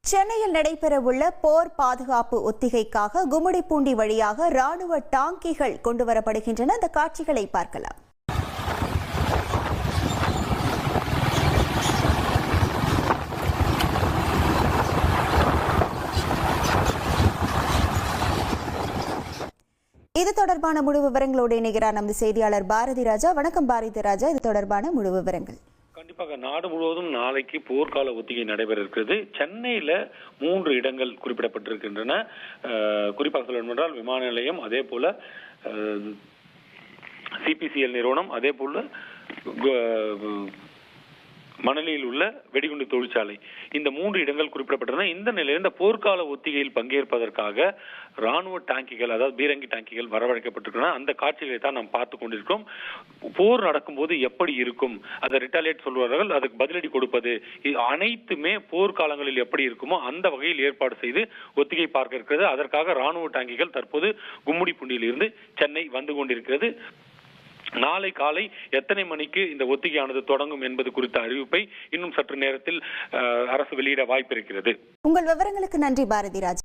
சென்னையில் நடைபெறவுள்ள போர் பாதுகாப்பு ஒத்திகைக்காக கும்மிடிப்பூண்டி வழியாக ராணுவ டாங்கிகள் கொண்டுவரப்படுகின்றன. அந்த காட்சிகளை பார்க்கலாம். இது தொடர்பான முழு விவரங்களோடு இணைகிறார் நமது செய்தியாளர் பாரதி ராஜா. வணக்கம் பாரதி ராஜா, இது தொடர்பான முழு விவரங்கள். கண்டிப்பாக நாடு முழுவதும் நாளைக்கு போர்க்கால ஒத்திகை நடைபெற இருக்கிறது. சென்னையில 3 இடங்கள் குறிப்பிடப்பட்டிருக்கின்றன. குறிப்பாக சொல்லணும் என்றால் விமான நிலையம், அதே போல சிபிசிஎல் நிறுவனம், அதே போல மணலியில் உள்ள வெடிகுண்டு தொழிற்சாலை, இந்த 3 இடங்கள் குறிப்பிடப்பட்டன. இந்த நிலையில் இந்த போர்க்கால ஒத்திகையில் பங்கேற்பதற்காக ராணுவ டாங்கிகள், அதாவது பீரங்கி டாங்கிகள் வரவழைக்கப்பட்டிருக்கின்றன. அந்த காட்சிகளை தான் நாம் பார்த்து கொண்டிருக்கிறோம். போர் நடக்கும்போது எப்படி இருக்கும், அதை ரிட்டாலியேட் சொல்வார்கள், அதுக்கு பதிலடி கொடுப்பது, அனைத்துமே போர்க்காலங்களில் எப்படி இருக்குமோ அந்த வகையில் ஏற்பாடு செய்து ஒத்திகை பார்க்க இருக்கிறது. அதற்காக ராணுவ டாங்கிகள் தற்போது கும்மிடிப்பூண்டியில் இருந்து சென்னை வந்து கொண்டிருக்கிறது. நாளை காலை எத்தனை மணிக்கு இந்த ஒத்திகையானது தொடங்கும் என்பது குறித்த அறிவிப்பை இன்னும் சற்று நேரத்தில் அரசு வெளியிட வாய்ப்பு இருக்கிறது. உங்கள் விவரங்களுக்கு நன்றி பாரதி ராஜ்.